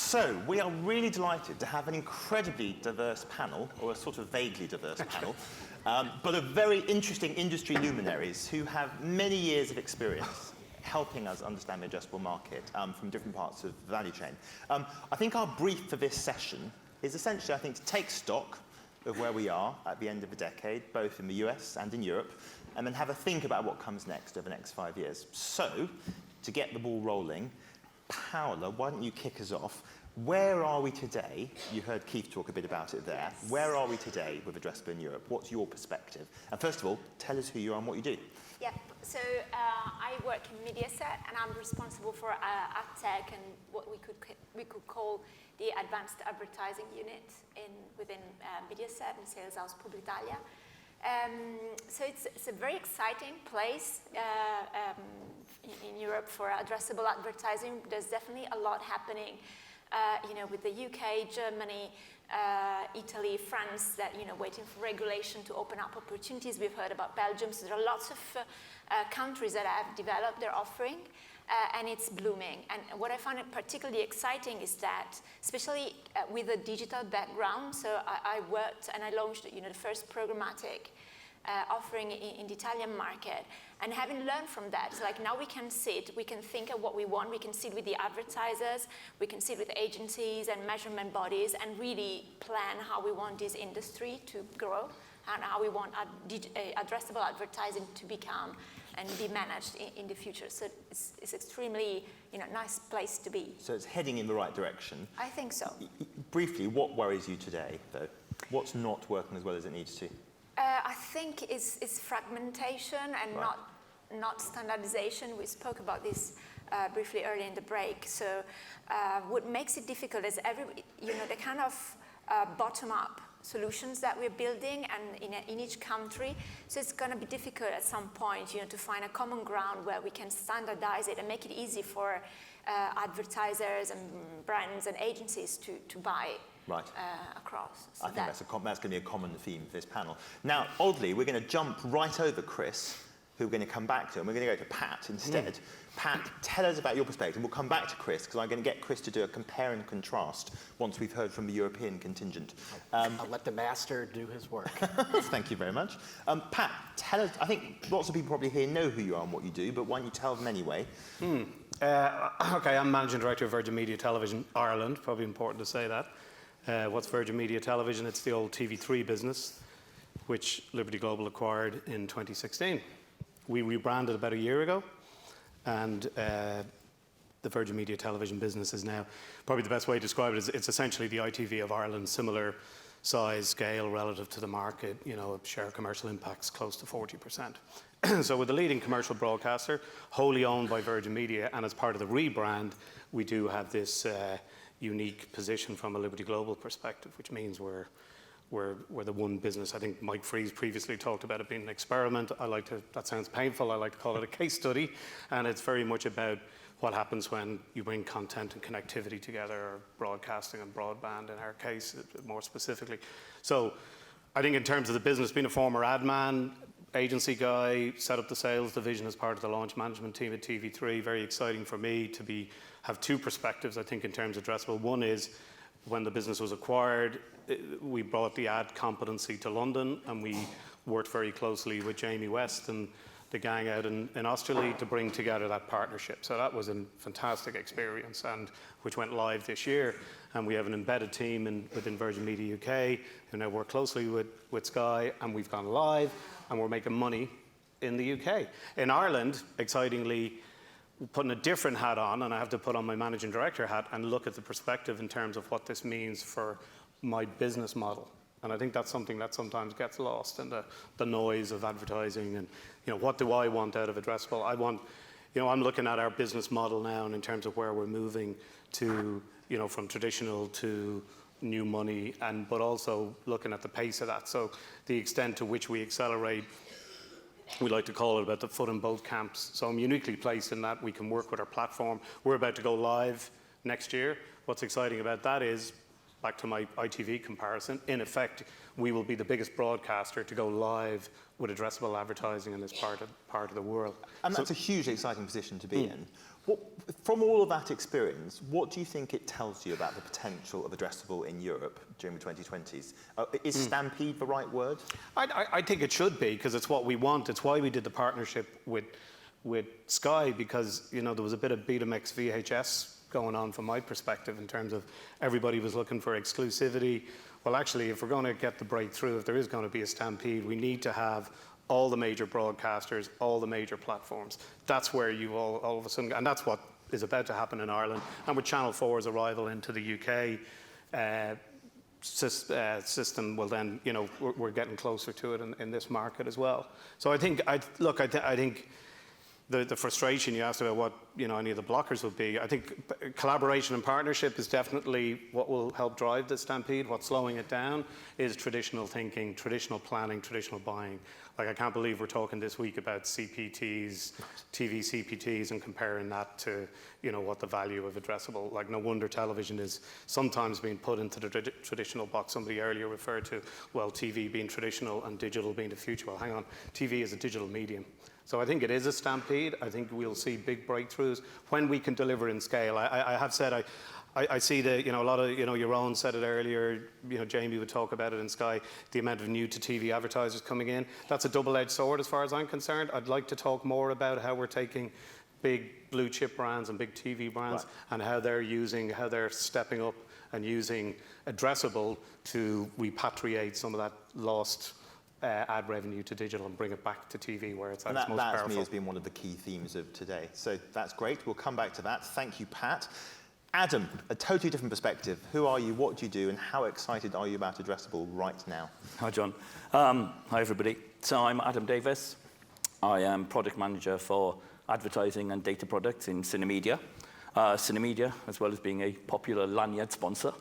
So, we are really delighted to have an incredibly diverse panel, or a sort of vaguely diverse panel, but of very interesting industry luminaries who have many years of experience helping us understand the addressable market from different parts of the value chain. I think our brief for this session is essentially, I think, to take stock of where we are at the end of the decade, both in the US and in Europe, and then have a think about what comes next over the next 5 years. So, to get the ball rolling, Paola, why don't you kick us off? Where are we today? You heard Keith talk a bit about it there. Yes. Where are we today with addressable in Europe? What's your perspective? And first of all, tell us who you are and what you do. Yeah, so I work in MediaSet, and I'm responsible for ad tech and what we could call the advanced advertising unit within MediaSet and Sales House Publitalia. So it's a very exciting place in Europe for addressable advertising. There's definitely a lot happening, with the UK, Germany, Italy, France, that, waiting for regulation to open up opportunities. We've heard about Belgium. So there are lots of countries that have developed their offering, and it's blooming. And what I find particularly exciting is that, especially with a digital background, so I worked and I launched, the first programmatic offering in the Italian market. And having learned from that, it's like now we can think of what we want, we can sit with the advertisers, we can sit with agencies and measurement bodies and really plan how we want this industry to grow and how we want addressable advertising to become and be managed in the future. So it's extremely, nice place to be. So it's heading in the right direction. I think so. Briefly, what worries you today, though? What's not working as well as it needs to? I think it's fragmentation and Right. not standardization. We spoke about this briefly earlier in the break. So what makes it difficult is the kind of bottom-up solutions that we're building and in each country. So it's going to be difficult at some point, to find a common ground where we can standardize it and make it easy for advertisers and brands and agencies to buy. Right. Across. So I think that's going to be a common theme for this panel. Now, oddly, we're going to jump right over Chris, who we're going to come back to, and we're going to go to Pat instead. Pat, tell us about your perspective. We'll come back to Chris, because I'm going to get Chris to do a compare and contrast once we've heard from the European contingent. I'll let the master do his work. Thank you very much. Pat, tell us, I think lots of people probably here know who you are and what you do, but why don't you tell them anyway? Okay, I'm Managing Director of Virgin Media Television Ireland, probably important to say that. What's Virgin Media Television? It's the old TV3 business, which Liberty Global acquired in 2016. We rebranded about a year ago, and the Virgin Media Television business is now, probably the best way to describe it is it's essentially the ITV of Ireland, similar size, scale relative to the market, share commercial impacts close to 40%. So we're the leading commercial broadcaster, wholly owned by Virgin Media, and as part of the rebrand, we do have this unique position from a Liberty Global perspective, which means we're the one business. I think Mike Freeze previously talked about it being an experiment. That sounds painful, I like to call it a case study, and it's very much about what happens when you bring content and connectivity together, or broadcasting and broadband in our case, more specifically. So I think in terms of the business, being a former ad man, agency guy, set up the sales division as part of the launch management team at TV3. Very exciting for me to have two perspectives, I think, in terms of addressable. One is when the business was acquired, we brought the ad competency to London, and we worked very closely with Jamie West and the gang out in Australia to bring together that partnership. So that was a fantastic experience, and which went live this year. And we have an embedded team within Virgin Media UK who now work closely with Sky, and we've gone live, and we're making money in the UK. In Ireland, excitingly, putting a different hat on, and I have to put on my managing director hat and look at the perspective in terms of what this means for my business model. And I think that's something that sometimes gets lost in the noise of advertising and, what do I want out of addressable? I'm looking at our business model now, and in terms of where we're moving to, from traditional to new money, but also looking at the pace of that. So the extent to which we accelerate, we like to call it about the foot in both camps. So I'm uniquely placed in that we can work with our platform. We're about to go live next year. What's exciting about that is, back to my ITV comparison, in effect, we will be the biggest broadcaster to go live with addressable advertising in this part of the world. And that's a hugely exciting position to be in. From all of that experience, what do you think it tells you about the potential of addressable in Europe during the 2020s? Is stampede the right word? I think it should be, because it's what we want. It's why we did the partnership with Sky, because there was a bit of Betamax VHS going on from my perspective in terms of everybody was looking for exclusivity. Well, actually, if we're going to get the breakthrough, if there is going to be a stampede, we need to have all the major broadcasters, all the major platforms. That's where you all of a sudden, and that's what is about to happen in Ireland. And with Channel 4's arrival into the UK system, well then, we're getting closer to it in this market as well. So I think, I think the frustration you asked about what any of the blockers would be, I think collaboration and partnership is definitely what will help drive the stampede. What's slowing it down is traditional thinking, traditional planning, traditional buying. Like, I can't believe we're talking this week about CPTs, TV CPTs, and comparing that to what the value of addressable. Like, no wonder television is sometimes being put into the traditional box. Somebody earlier referred to, well, TV being traditional and digital being the future. Well, hang on, TV is a digital medium. So I think it is a stampede. I think we'll see big breakthroughs when we can deliver in scale. I have said, I see a lot of, your own said it earlier, Jamie would talk about it in Sky, the amount of new to TV advertisers coming in. That's a double-edged sword as far as I'm concerned. I'd like to talk more about how we're taking big blue chip brands and big TV brands and how they're stepping up and using addressable to repatriate some of that lost ad revenue to digital and bring it back to TV where it's at its most powerful. That, to me, has been one of the key themes of today. So that's great. We'll come back to that. Thank you, Pat. Adam, a totally different perspective. Who are you, what do you do, and how excited are you about addressable right now? Hi, John. Hi, everybody. So I'm Adam Davis. I am product manager for advertising and data products in Cinemedia. Cinemedia, as well as being a popular lanyard sponsor,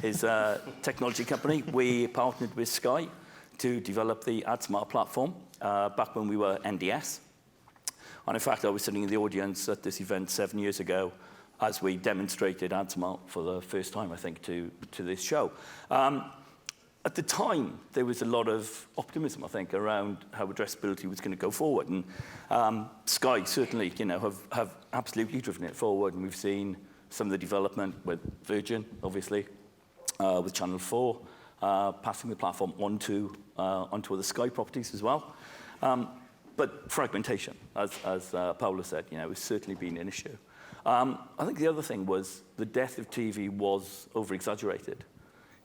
is a technology company. We partnered with Sky to develop the AdSmart platform back when we were NDS. And in fact, I was sitting in the audience at this event 7 years ago as we demonstrated AdSmart for the first time, I think, to this show. At the time, there was a lot of optimism, I think, around how addressability was going to go forward. And Sky certainly, have absolutely driven it forward. And we've seen some of the development with Virgin, obviously, with Channel 4, passing the platform onto other Sky properties as well. But fragmentation, as Paolo said, has certainly been an issue. I think the other thing was the death of TV was over-exaggerated.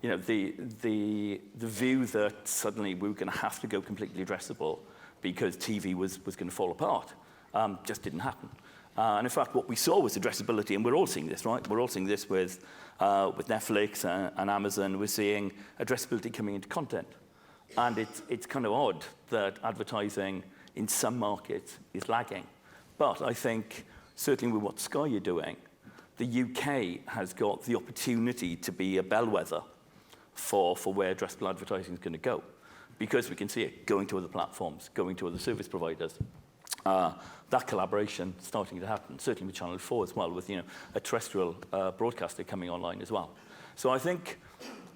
The view that suddenly we were going to have to go completely addressable because TV was going to fall apart just didn't happen. And in fact, what we saw was addressability, and we're all seeing this, right? We're all seeing this with Netflix and Amazon. We're seeing addressability coming into content. And it's kind of odd that advertising in some markets is lagging. But I think, certainly with what Sky are doing, the UK has got the opportunity to be a bellwether for where addressable advertising is going to go. Because we can see it going to other platforms, going to other service providers. That collaboration starting to happen, certainly with Channel 4 as well, with a terrestrial broadcaster coming online as well. So I think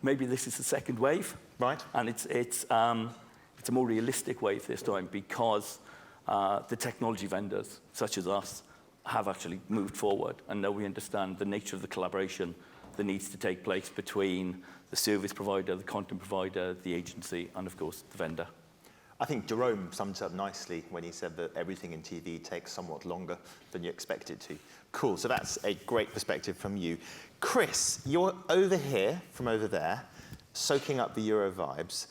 maybe this is the second wave. Right. And it's a more realistic wave this time because the technology vendors, such as us, have actually moved forward, and now we understand the nature of the collaboration that needs to take place between the service provider, the content provider, the agency, and of course the vendor. I think Jerome summed it up nicely when he said that everything in TV takes somewhat longer than you expect it to. Cool, so that's a great perspective from you. Chris, you're over here from over there, soaking up the Euro vibes.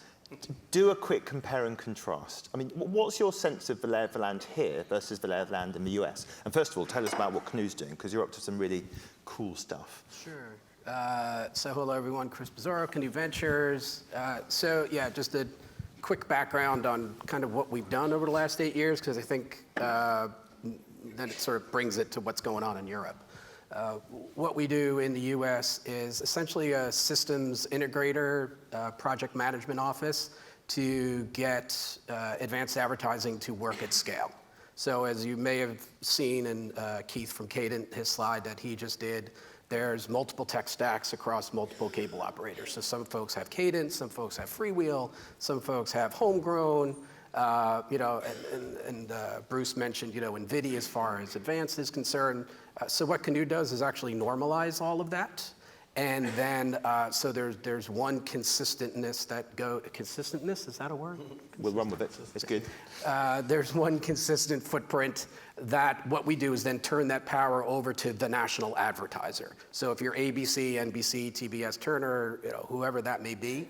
Do a quick compare and contrast. I mean, what's your sense of the lay of the land here versus the lay of the land in the US? And first of all, tell us about what Canoe's doing, because you're up to some really cool stuff. Sure. So hello, everyone. Chris Pizzaro, Canoe Ventures. Just a quick background on kind of what we've done over the last 8 years, because I think then it sort of brings it to what's going on in Europe. What we do in the US is essentially a systems integrator, project management office to get advanced advertising to work at scale. So as you may have seen in Keith from Cadent, his slide that he just did, there's multiple tech stacks across multiple cable operators. So some folks have Cadent, some folks have Freewheel, some folks have homegrown, Bruce mentioned, NVIDIA as far as advanced is concerned. So what Canoe does is actually normalize all of that. And then, so there's one consistentness, is that a word? We'll run with it. It's good. There's one consistent footprint that what we do is then turn that power over to the national advertiser. So if you're ABC, NBC, TBS, Turner, whoever that may be,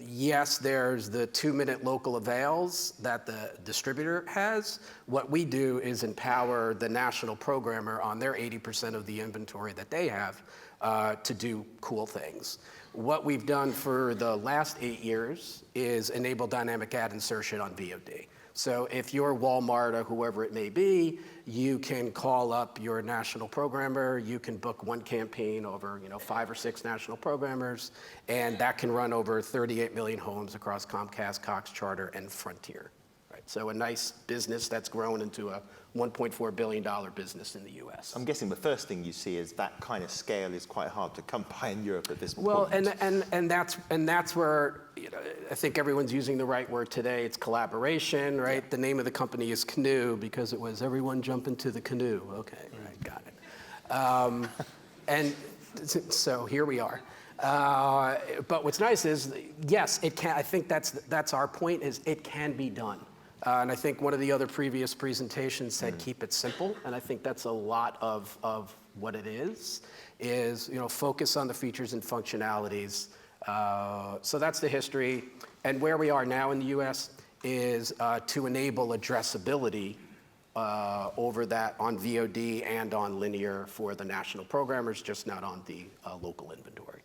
yes, there's the 2-minute local avails that the distributor has. What we do is empower the national programmer on their 80% of the inventory that they have to do cool things. What we've done for the last 8 years is enable dynamic ad insertion on VOD. So if you're Walmart or whoever it may be, you can call up your national programmer, you can book one campaign over 5 or 6 national programmers, and that can run over 38 million homes across Comcast, Cox, Charter, and Frontier. Right? So a nice business that's grown into a $1.4 billion business in the US. I'm guessing the first thing you see is that kind of scale is quite hard to come by in Europe at this point. Well, and that's where I think everyone's using the right word today. It's collaboration, right? Yeah. The name of the company is Canoe because it was everyone jump into the canoe. Okay, right, got it. And so here we are. But what's nice is, yes, it can. I think that's our point. Is it can be done. And I think one of the other previous presentations said keep it simple, and I think that's a lot of what it is focus on the features and functionalities. So that's the history, and where we are now in the U.S. is to enable addressability over that on VOD and on linear for the national programmers, just not on the local inventory.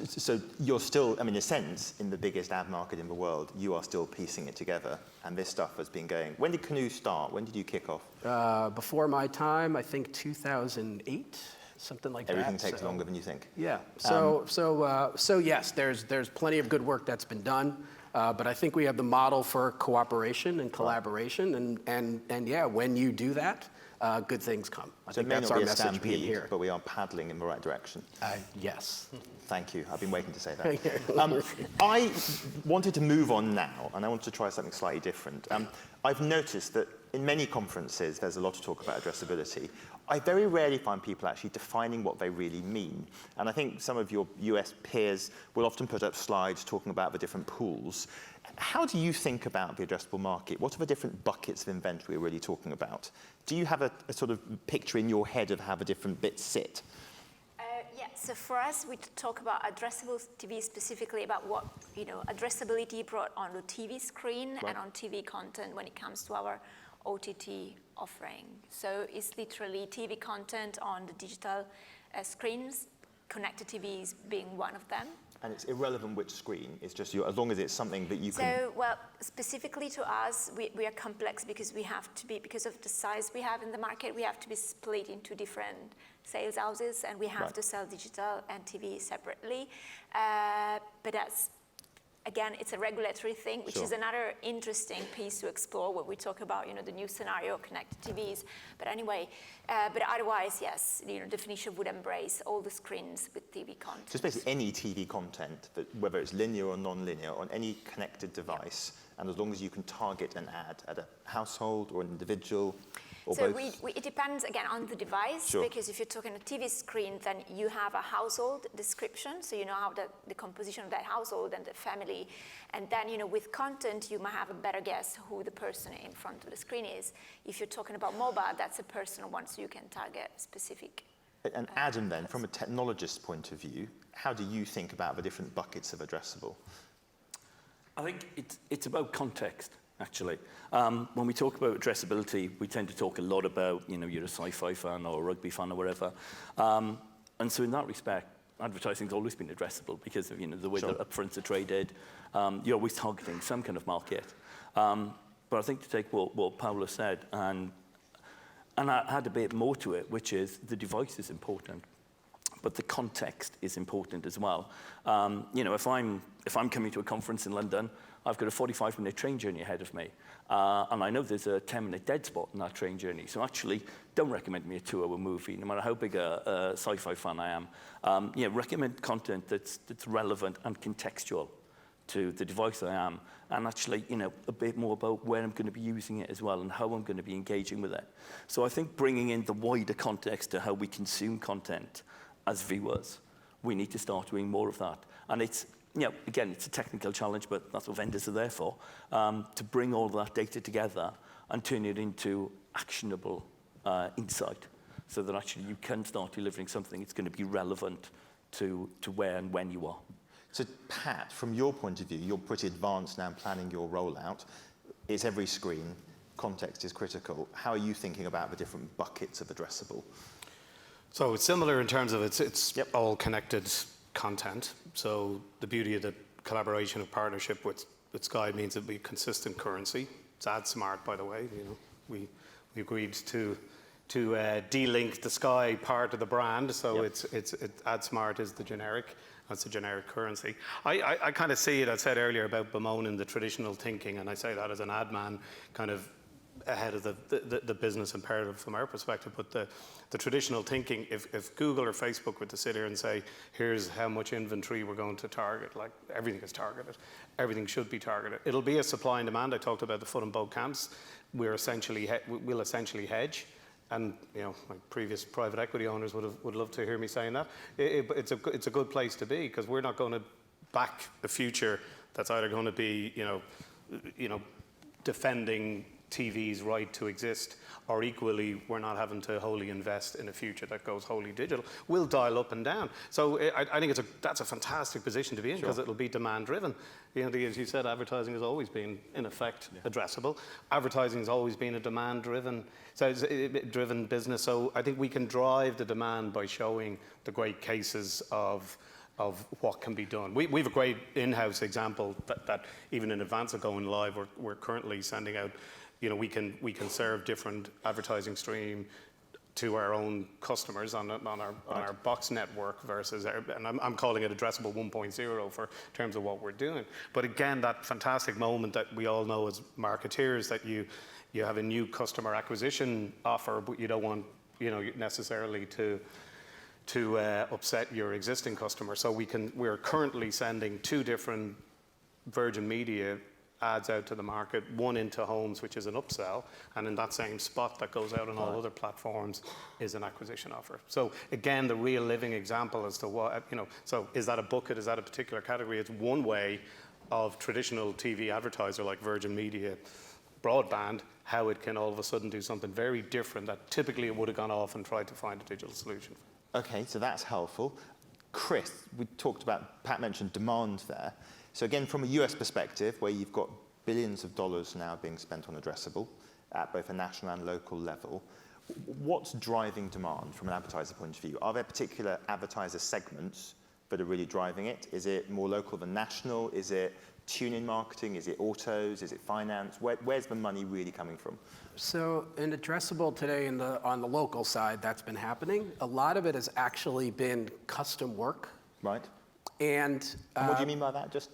So you're still, in a sense, in the biggest ad market in the world, you are still piecing it together, and this stuff has been going. When did Canoe start? When did you kick off? Before my time, I think 2008, something like Everything takes longer than you think. Yeah. So yes, there's plenty of good work that's been done, but I think we have the model for cooperation and collaboration, and yeah, when you do that, good things come. I think that's our message being here. But we are paddling in the right direction. Yes. Thank you. I've been waiting to say that. I wanted to move on now, and I wanted to try something slightly different. I've noticed that in many conferences, there's a lot of talk about addressability. I very rarely find people actually defining what they really mean. And I think some of your US peers will often put up slides talking about the different pools. How do you think about the addressable market? What are the different buckets of inventory we're really talking about? Do you have a sort of picture in your head of how the different bits sit? Yeah, so for us, we talk about addressable TV specifically about what, addressability brought on the TV screen and on TV content when it comes to our OTT offering. So it's literally TV content on the digital screens, connected TVs being one of them. And it's irrelevant which screen, it's just as long as it's something that you can... So, well, specifically to us, we are complex because we have to be, because of the size we have in the market, we have to be split into different sales houses, and we have to sell digital and TV separately. But that's, again, it's a regulatory thing, which is another interesting piece to explore when we talk about, the new scenario, connected TVs. But anyway, but otherwise, yes, definition would embrace all the screens with TV content. So it's basically any TV content, whether it's linear or non-linear, on any connected device, and as long as you can target an ad at a household or an individual, or so both? it depends, again, on the device, because if you're talking a TV screen, then you have a household description, so you know how the composition of that household and the family. And then, with content, you might have a better guess who the person in front of the screen is. If you're talking about mobile, that's a personal one, so you can target specific. And Adam, then, from a technologist's point of view, how do you think about the different buckets of addressable? I think it's about context. Actually, when we talk about addressability, we tend to talk a lot about, you're a sci-fi fan or a rugby fan or whatever. And so in that respect, advertising's always been addressable because of, the way that upfronts are traded. You're always targeting some kind of market. But I think to take what Paula said, and I had a bit more to it, which is the device is important, but the context is important as well. If I'm coming to a conference in London, I've got a 45-minute train journey ahead of me. And I know there's a 10-minute dead spot in that train journey. So actually, don't recommend me a 2-hour movie, no matter how big a sci-fi fan I am. Recommend content that's relevant and contextual to the device I am, and actually, a bit more about where I'm going to be using it as well and how I'm going to be engaging with it. So I think bringing in the wider context to how we consume content as viewers, we need to start doing more of that. And it's, again, it's a technical challenge, but that's what vendors are there for, to bring all of that data together and turn it into actionable insight, so that actually you can start delivering something that's going to be relevant to where and when you are. So Pat, from your point of view, you're pretty advanced now in planning your rollout. It's every screen, context is critical. How are you thinking about the different buckets of addressable? So it's similar in terms of it's all connected content. So the beauty of the collaboration and partnership with Sky means it'll be consistent currency. It's AdSmart, by the way. We agreed to de-link the Sky part of the brand, so it's AdSmart is the generic. That's a generic currency. I kind of see it, I said earlier about bemoaning the traditional thinking, and I say that as an ad man, kind of ahead of the business imperative from our perspective. But the traditional thinking, if Google or Facebook were to sit here and say, here's how much inventory we're going to target, like everything is targeted, everything should be targeted. It'll be a supply and demand. I talked about the foot and boat camps. We'll essentially hedge. And my previous private equity owners would love to hear me saying that. It's a good place to be, because we're not going to back a future that's either going to be defending TV's right to exist, or equally we're not having to wholly invest in a future that goes wholly digital. We'll dial up and down. So I think that's a fantastic position to be in, because it'll be demand driven. As you said, advertising has always been, in effect, addressable. Advertising has always been a demand driven business. So I think we can drive the demand by showing the great cases of what can be done. We have a great in-house example that even in advance of going live, we're currently sending out. We can serve different advertising stream to our own customers on our box network versus and I'm calling it addressable 1.0 for terms of what we're doing. But again, that fantastic moment that we all know as marketeers, that you have a new customer acquisition offer, but you don't want necessarily to upset your existing customer. So we're currently sending 2 different Virgin Media ads out to the market, one into homes, which is an upsell, and in that same spot that goes out on all other platforms is an acquisition offer. So again, the real living example as to what, so is that a bucket, is that a particular category? It's one way of traditional TV advertiser like Virgin Media broadband, how it can all of a sudden do something very different that typically it would have gone off and tried to find a digital solution. Okay, so that's helpful. Chris, Pat mentioned demand there. So again, from a US perspective, where you've got billions of dollars now being spent on addressable at both a national and local level, what's driving demand from an advertiser point of view? Are there particular advertiser segments that are really driving it? Is it more local than national? Is it tune-in marketing? Is it autos? Is it finance? Where's the money really coming from? So in addressable today on the local side, that's been happening. A lot of it has actually been custom work. Right. And what do you mean by that? Just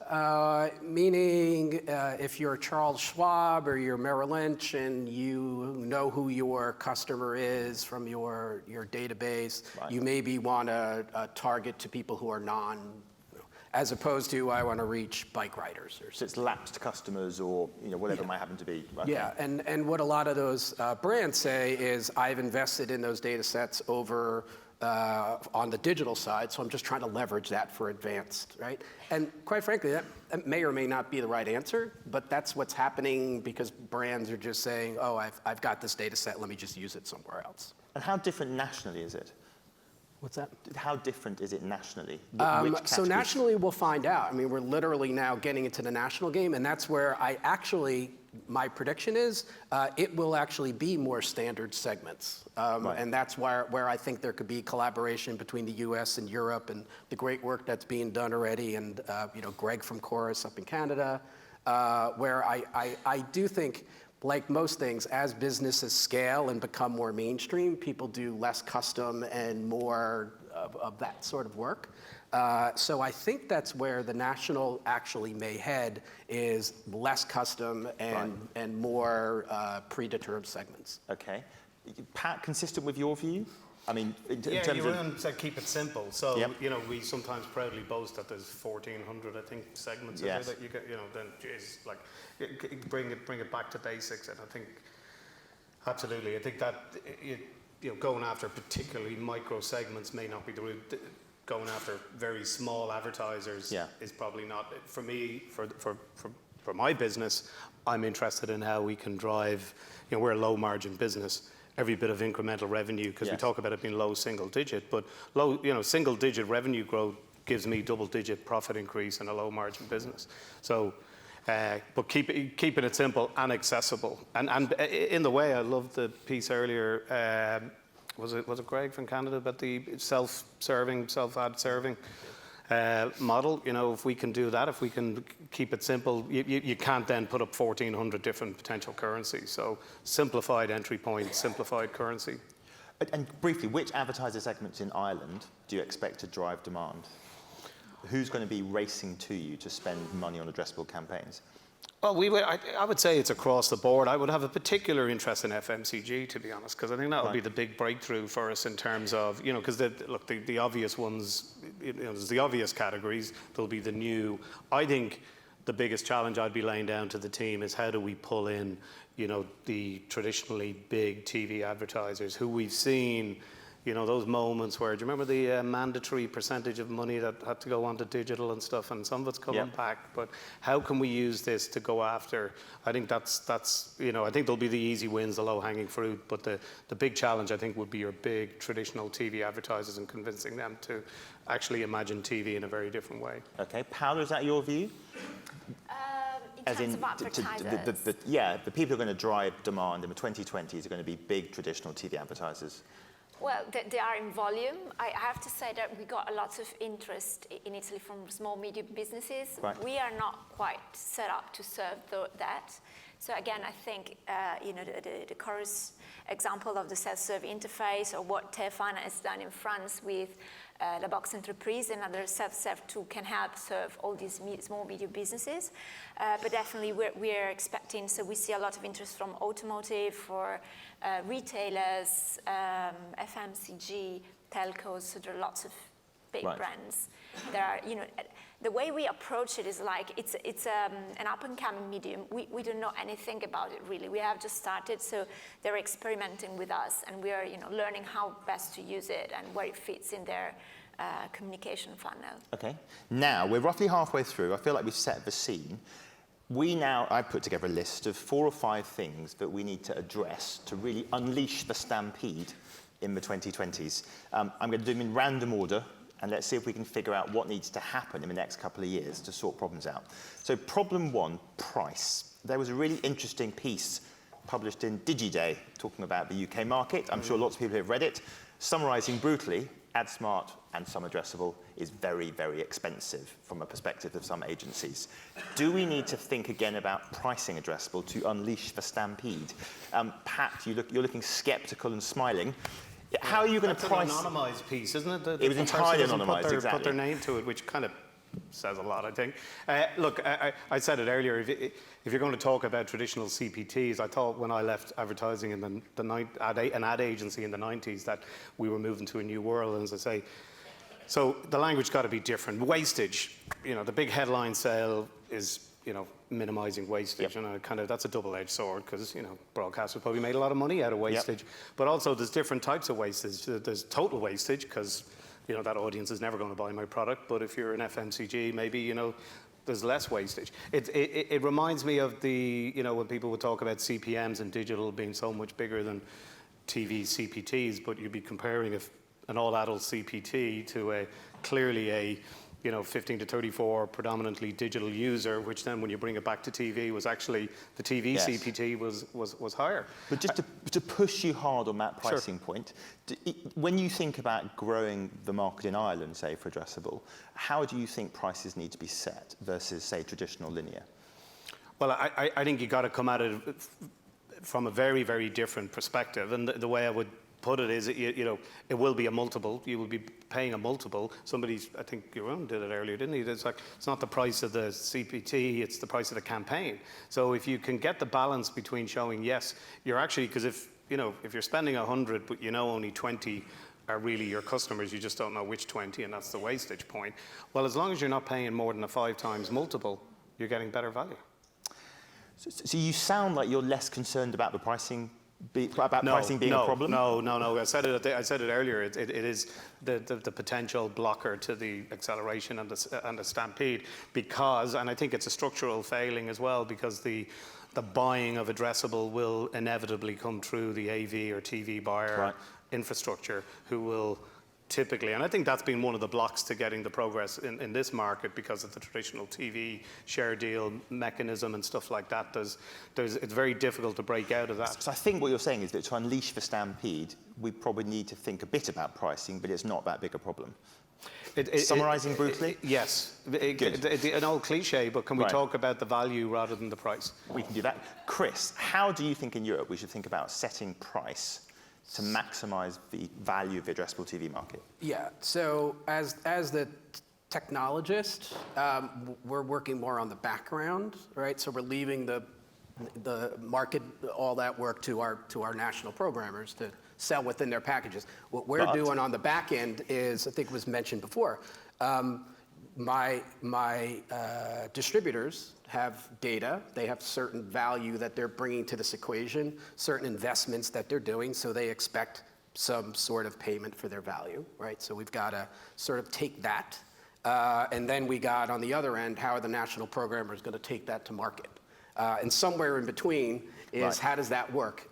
meaning if you're Charles Schwab or you're Merrill Lynch and you know who your customer is from your database, you maybe want to target to people who are as opposed to I want to reach bike riders. So it's lapsed customers or whatever it might happen to be. Okay. Yeah, and what a lot of those brands say is I've invested in those data sets over on the digital side, so I'm just trying to leverage that for advanced, right? And quite frankly, that may or may not be the right answer, but that's what's happening because brands are just saying, oh, I've got this data set, let me just use it somewhere else. And how different nationally is it? What's that? How different is it nationally? So nationally, we'll find out. I mean, we're literally now getting into the national game, and that's where my prediction is it will actually be more standard segments. And that's where I think there could be collaboration between the US and Europe and the great work that's being done already. And, Greg from Chorus up in Canada, where I do think, like most things, as businesses scale and become more mainstream, people do less custom and more of that sort of work. So I think that's where the national actually may head is less custom and more predetermined segments. Okay. Pat, consistent with your view? I mean, in Yeah, terms you of... said keep it simple. So, Yep. you know, we sometimes proudly boast that there's 1,400, I think, segments in there Yes. that you get, you know, then, geez, like, bring it back to basics. And I think, absolutely, I think that, you know, going after particularly micro segments may not be the route. Going after very small advertisers is probably not, for me, for my business, I'm interested in how we can drive, you know, we're a low margin business, every bit of incremental revenue, because we talk about it being low single digit, but low, you know, single digit revenue growth gives me double digit profit increase in a low margin business. So, but keeping it simple and accessible. And in the way, I loved the piece earlier, was it Greg from Canada about the self-serving, self-ad serving model? You know, if we can do that, if we can keep it simple, you can't then put up 1,400 different potential currencies. So simplified entry point, simplified currency. And briefly, which advertiser segments in Ireland do you expect to drive demand? Who's going to be racing to you to spend money on addressable campaigns? Well, I would say it's across the board. I would have a particular interest in FMCG, to be honest, because I think that would be the big breakthrough for us in terms of, you know, because the obvious ones, you know, there's the obvious categories. There'll be the new. I think the biggest challenge I'd be laying down to the team is how do we pull in, you know, the traditionally big TV advertisers who we've seen. You know, those moments where, do you remember the mandatory percentage of money that had to go onto digital and stuff, and some of it's coming back, but how can we use this to go after? I think that's you know, I think there'll be the easy wins, the low-hanging fruit, but the big challenge, I think, would be your big traditional TV advertisers and convincing them to actually imagine TV in a very different way. Okay, Paola, is that your view? In terms of advertisers? The people who are going to drive demand in the 2020s are going to be big traditional TV advertisers. Well, they are in volume. I have to say that we got a lot of interest in Italy from small, medium businesses. Right. We are not quite set up to serve that. So again, I think you know, the chorus example of the self-serve interface, or what TF1 has done in France with La Box Entreprise and other self-serve tool can help serve all these small, medium businesses. But definitely we're expecting, so we see a lot of interest from automotive, for retailers, FMCG, telcos, so there are lots of big brands. There are, you know, the way we approach it is like, it's an up-and-coming medium. We don't know anything about it, really. We have just started, so they're experimenting with us, and we are, you know, learning how best to use it and where it fits in their communication funnel. Okay. Now, we're roughly halfway through. I feel like we've set the scene. I put together a list of 4 or 5 things that we need to address to really unleash the stampede in the 2020s. I'm going to do them in random order, and let's see if we can figure out what needs to happen in the next couple of years to sort problems out. So problem 1, price. There was a really interesting piece published in DigiDay talking about the UK market. I'm sure lots of people have read it. Summarising brutally, AdSmart and some addressable is very, very expensive from a perspective of some agencies. Do we need to think again about pricing addressable to unleash the stampede? Pat, you're looking sceptical and smiling. How are you going to price? That's an anonymised piece, isn't it? It was entirely anonymised, exactly. Put their name to it, which kind of says a lot, I think. Look, I said it earlier, if you're going to talk about traditional CPTs, I thought when I left advertising in an ad agency in the 90s that we were moving to a new world, and as I say, so the language got to be different. Wastage, you know, the big headline sale is, you know, minimizing wastage, and that's a double-edged sword, because, you know, broadcasters probably made a lot of money out of wastage, but also there's different types of wastage. There's total wastage, because, you know, that audience is never going to buy my product, but if you're an FMCG, maybe, you know, there's less wastage. It reminds me of the, you know, when people would talk about CPMs and digital being so much bigger than TV CPTs, but you'd be comparing an all-adult CPT to clearly a, you know, 15 to 34 predominantly digital user, which then when you bring it back to TV was actually, the TV CPT was higher. But just to push you hard on that pricing point, when you think about growing the market in Ireland, say, for addressable, how do you think prices need to be set versus, say, traditional linear? Well, I think you got to come at it from a very, very different perspective, and the way I would put it is, you know, it will be a multiple. You will be paying a multiple. I think Jeroen did it earlier, didn't he? It's like, it's not the price of the CPT, it's the price of the campaign. So if you can get the balance between showing, yes, you're actually, because if you're spending 100, but you know only 20 are really your customers. You just don't know which 20, and that's the wastage point. Well, as long as you're not paying more than a 5 times multiple, you're getting better value. So you sound like you're less concerned about the pricing, pricing being a problem? No. I said it earlier. It is the potential blocker to the acceleration and the stampede because, and I think it's a structural failing as well, because the buying of addressable will inevitably come through the AV or TV buyer infrastructure, who will typically, and I think that's been one of the blocks to getting the progress in this market because of the traditional TV share deal mechanism and stuff like that. It's very difficult to break out of that. So I think what you're saying is that to unleash the stampede, we probably need to think a bit about pricing, but it's not that big a problem. Summarising brutally? Yes. An old cliche, but can we talk about the value rather than the price? We can do that. Chris, how do you think in Europe we should think about setting price to maximise the value of the addressable TV market? Yeah, so as the technologist, we're working more on the background, right? So we're leaving the market, all that work to our national programmers to sell within their packages. What we're doing on the back end is, I think it was mentioned before, my distributors have data. They have certain value that they're bringing to this equation, certain investments that they're doing, so they expect some sort of payment for their value, right? So we've got to sort of take that, and then we got on the other end, how are the national programmers going to take that to market? And somewhere in between is how does that work?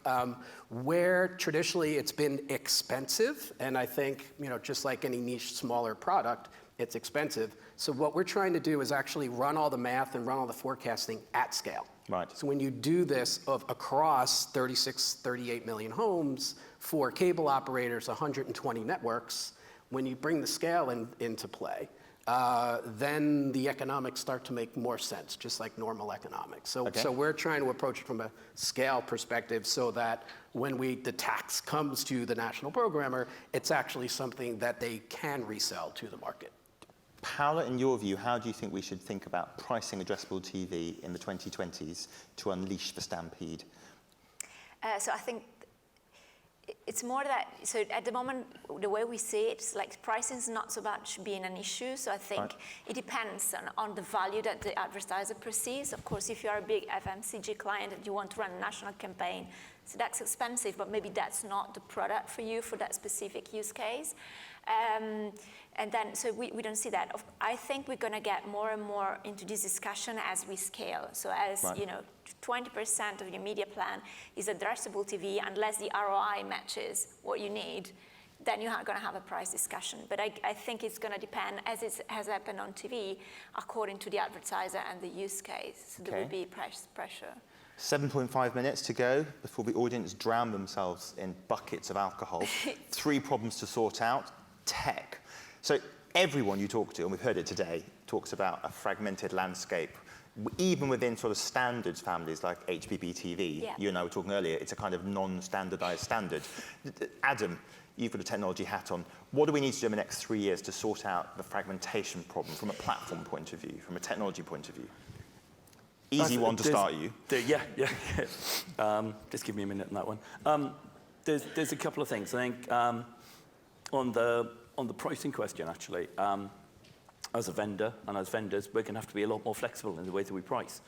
Where traditionally it's been expensive, and I think, just like any niche smaller product, it's expensive. So what we're trying to do is actually run all the math and run all the forecasting at scale. Right. So when you do this across 36, 38 million homes, 4 cable operators, 120 networks, when you bring the scale into play, then the economics start to make more sense, just like normal economics. So we're trying to approach it from a scale perspective so that when the tax comes to the national programmer, it's actually something that they can resell to the market. Paola, in your view, how do you think we should think about pricing addressable TV in the 2020s to unleash the stampede? So I think it's more that, so at the moment, the way we see it, it's like pricing is not so much being an issue. So I think it depends on the value that the advertiser perceives. Of course, if you are a big FMCG client and you want to run a national campaign, so that's expensive, but maybe that's not the product for you for that specific use case. And then, so we don't see that. I think we're going to get more and more into this discussion as we scale. So as, 20% of your media plan is addressable TV, unless the ROI matches what you need, then you're not going to have a price discussion. But I think it's going to depend, as it has happened on TV, according to the advertiser and the use case. So there will be price pressure. 7.5 minutes to go before the audience drown themselves in buckets of alcohol. 3 problems to sort out. Tech. So everyone you talk to, and we've heard it today, talks about a fragmented landscape. Even within sort of standards families like HbbTV, you and I were talking earlier, it's a kind of non-standardized standard. Adam, you've got a technology hat on. What do we need to do in the next 3 years to sort out the fragmentation problem from a platform point of view, from a technology point of view? Easy one to start you. Just give me a minute on that one. There's a couple of things. I think on the pricing question, actually, as a vendor and as vendors, we're going to have to be a lot more flexible in the way that we price,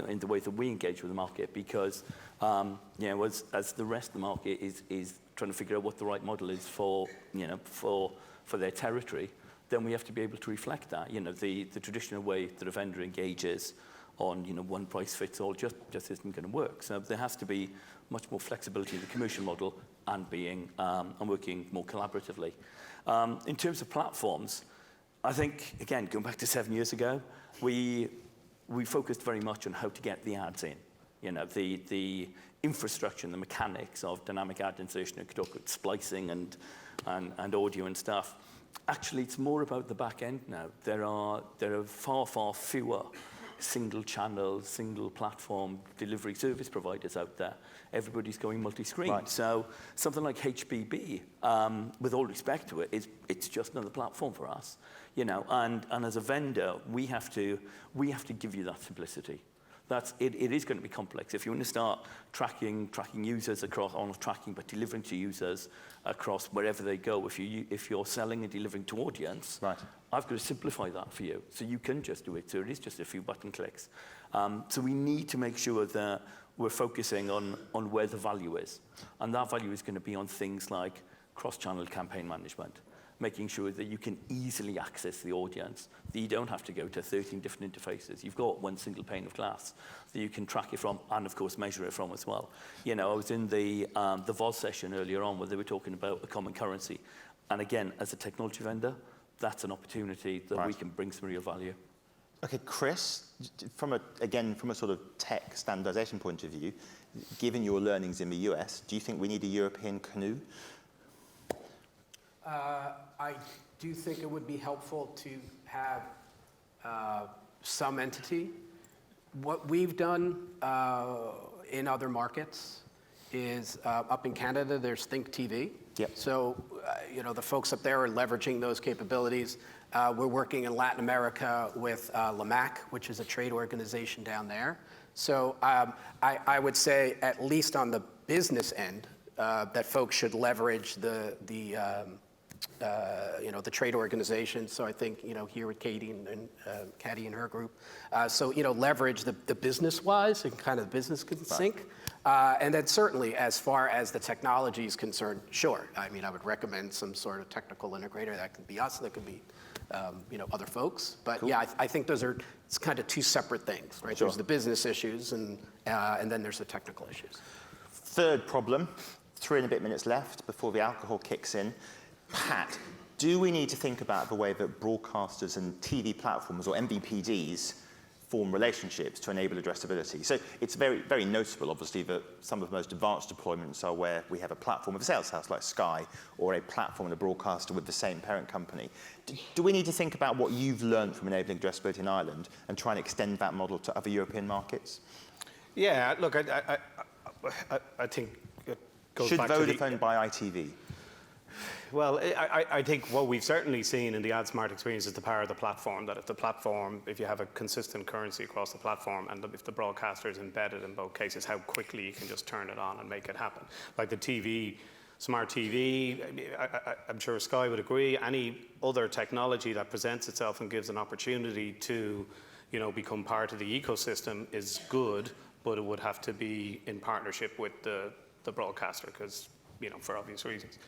in the way that we engage with the market, because as the rest of the market is trying to figure out what the right model is for their territory, then we have to be able to reflect that. The traditional way that a vendor engages on one price fits all just isn't going to work. So there has to be much more flexibility in the commercial model and working more collaboratively. In terms of platforms, I think, again, going back to 7 years ago, we focused very much on how to get the ads in. The infrastructure and the mechanics of dynamic ad insertion, and splicing and audio and stuff. Actually, it's more about the back end now. There are far, far fewer single channel, single platform delivery service providers out there. Everybody's going multi-screen. So something like HBB, with all respect to it, it's just another platform for us. And as a vendor, we have to give you that simplicity. it is going to be complex. If you want to start tracking users across, or not tracking, but delivering to users across wherever they go, if you're selling and delivering to audience, Right. I've got to simplify that for you. So you can just do it. So it is just a few button clicks. So we need to make sure that we're focusing on where the value is. And that value is going to be on things like cross-channel campaign management, making sure that you can easily access the audience, that you don't have to go to 13 different interfaces. You've got one single pane of glass that you can track it from and, of course, measure it from as well. You know, I was in the VOZ session earlier on where they were talking about a common currency. And again, as a technology vendor, that's an opportunity that we can bring some real value. Okay, Chris, from a sort of tech standardization point of view, given your learnings in the US, do you think we need a European canoe? I do think it would be helpful to have some entity. What we've done in other markets is up in Canada, there's Think TV. Yep. So, you know, the folks up there are leveraging those capabilities. We're working in Latin America with LAMAC, which is a trade organization down there. So I would say, at least on the business end, that folks should leverage the trade organization. So I think, you know, here with Katie and Katie and her group. So, you know, leverage the business-wise and kind of the business can sync. And then certainly, as far as the technology is concerned, sure. I mean, I would recommend some sort of technical integrator. That could be us, that could be, you know, other folks. But cool. Yeah, I think it's kind of two separate things, right? Sure. There's the business issues and then there's the technical issues. Third problem, 3 and a bit minutes left before the alcohol kicks in. Pat, do we need to think about the way that broadcasters and TV platforms, or MVPDs, form relationships to enable addressability? So it's very, very noticeable, obviously, that some of the most advanced deployments are where we have a platform of a sales house like Sky, or a platform and a broadcaster with the same parent company. Do we need to think about what you've learned from enabling addressability in Ireland and try and extend that model to other European markets? Yeah, look, I think it goes Should back Vodafone to buy ITV? Well, I think what we've certainly seen in the AdSmart experience is the power of the platform, that if you have a consistent currency across the platform, and if the broadcaster is embedded in both cases, how quickly you can just turn it on and make it happen. Like the TV, Smart TV, I'm sure Sky would agree, any other technology that presents itself and gives an opportunity to, you know, become part of the ecosystem is good, but it would have to be in partnership with the broadcaster, because, you know, for obvious reasons.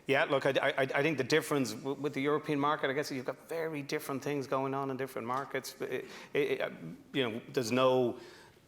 Yeah, look, I think the difference with the European market, I guess you've got very different things going on in different markets. You know, there's no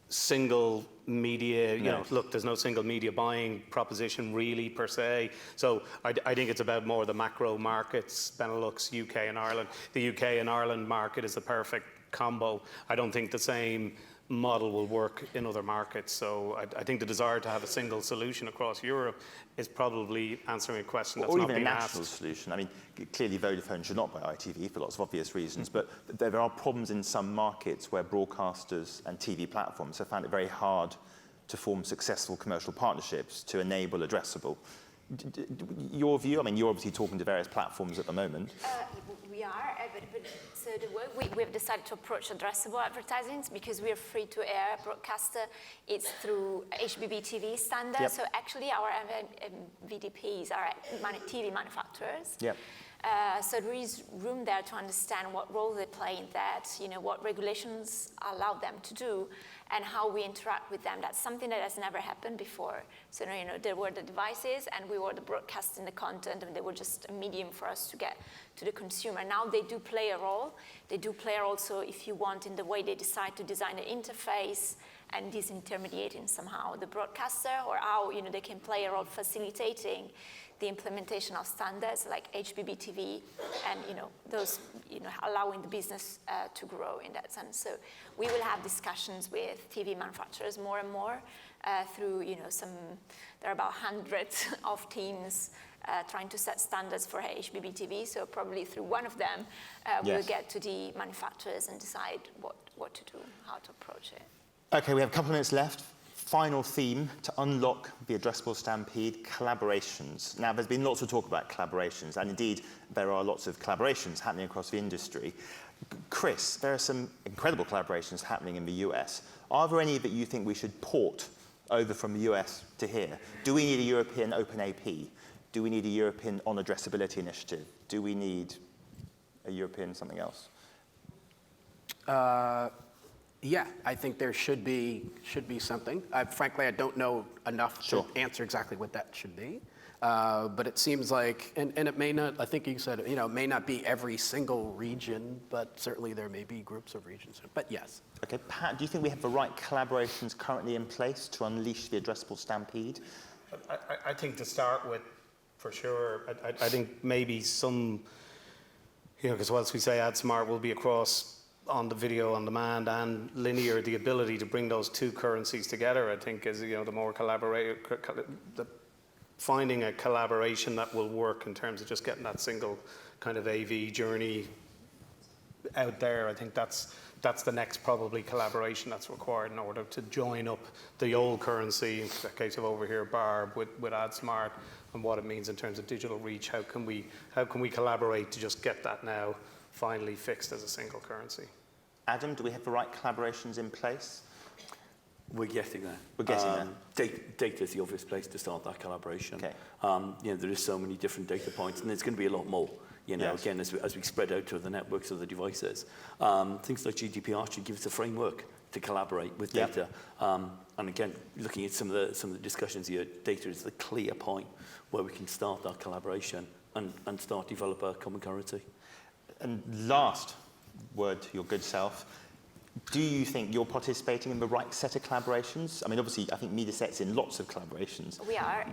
single media, you know, look, there's no single media buying proposition really per se. So I think it's about more the macro markets, Benelux, UK and Ireland. The UK and Ireland market is the perfect combo. I don't think the same model will work in other markets. So I think the desire to have a single solution across Europe is probably answering a question that's not being asked. Or even a national solution. I mean, clearly Vodafone should not buy ITV for lots of obvious reasons, but there are problems in some markets where broadcasters and TV platforms have found it very hard to form successful commercial partnerships to enable addressable. Your view? I mean, you're obviously talking to various platforms at the moment. We are, but so the way we've decided to approach addressable advertising because we are free to air broadcaster. It's through HbbTV standard. Yep. So actually, our VDPs are TV manufacturers. Yep. So there is room there to understand what role they play in that, you know, what regulations allow them to do, and how we interact with them. That's something that has never happened before. So, you know, there were the devices, and we were the broadcasting the content, and they were just a medium for us to get to the consumer. Now they do play a role. They do play a role, so if you want, in the way they decide to design the interface and disintermediating somehow the broadcaster, or how, you know, they can play a role facilitating the implementation of standards like HbbTV, and, you know, those, you know, allowing the business to grow in that sense. So we will have discussions with TV manufacturers more and more through, you know, there are about 100 of teams trying to set standards for HbbTV. So probably through one of them, we'll get to the manufacturers and decide what to do, how to approach it. Okay, we have a couple of minutes left. final theme to unlock the addressable stampede, collaborations. Now, there's been lots of talk about collaborations, and indeed, there are lots of collaborations happening across the industry. Chris, there are some incredible collaborations happening in the US. Are there any that you think we should port over from the US to here? Do we need a European Open AP? Do we need a European on addressability initiative? Do we need a European something else? Yeah, I think there should be something. Frankly, I don't know enough to answer exactly what that should be. But it seems like, and it may not, I think you said, it may not be every single region, but certainly there may be groups of regions. But yes. Okay, Pat, do you think we have the right collaborations currently in place to unleash the addressable stampede? I think to start with, for sure, I think maybe some, because whilst we say AdSmart will be across on the video on demand and linear, the ability to bring those two currencies together, I think is, the more finding a collaboration that will work in terms of just getting that single kind of AV journey out there. I think that's the next probably collaboration that's required in order to join up the old currency, in the case of over here, Barb, with AdSmart, and what it means in terms of digital reach. How can we collaborate to just get that now finally fixed as a single currency? Adam, do we have the right collaborations in place? We're getting there. We're getting there. Data is the obvious place to start that collaboration. Okay. There is so many different data points, and there's going to be a lot more. Yes. Again, as we spread out to the networks of the devices, things like GDPR should give us a framework to collaborate with data. And again, looking at some of the discussions here, data is the clear point where we can start that collaboration and start develop a common currency. And last word to your good self. Do you think you're participating in the right set of collaborations? I mean, obviously, I think Mediaset's in lots of collaborations. We are,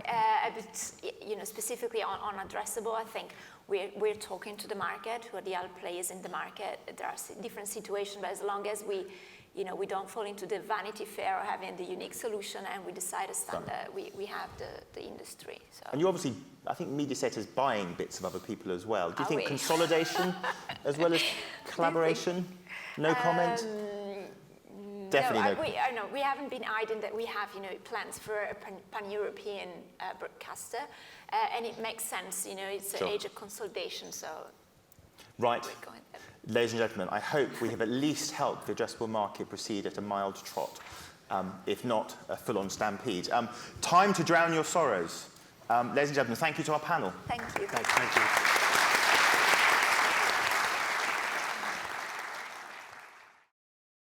but specifically on addressable, I think we're talking to the market, who are the other players in the market. There are different situations, but as long as we don't fall into the vanity fair of having the unique solution, and we decide a standard, we have the industry. So. And you obviously, I think Mediaset is buying bits of other people as well. Do you think consolidation as well as collaboration? No comment? Definitely no. We haven't been hiding that we have, plans for a pan-European broadcaster, and it makes sense. It's an age of consolidation, so. Right. We're going there. Ladies and gentlemen, I hope we have at least helped the addressable market proceed at a mild trot, if not a full-on stampede. Time to drown your sorrows. Ladies and gentlemen, thank you to our panel. Thank you. Thank you.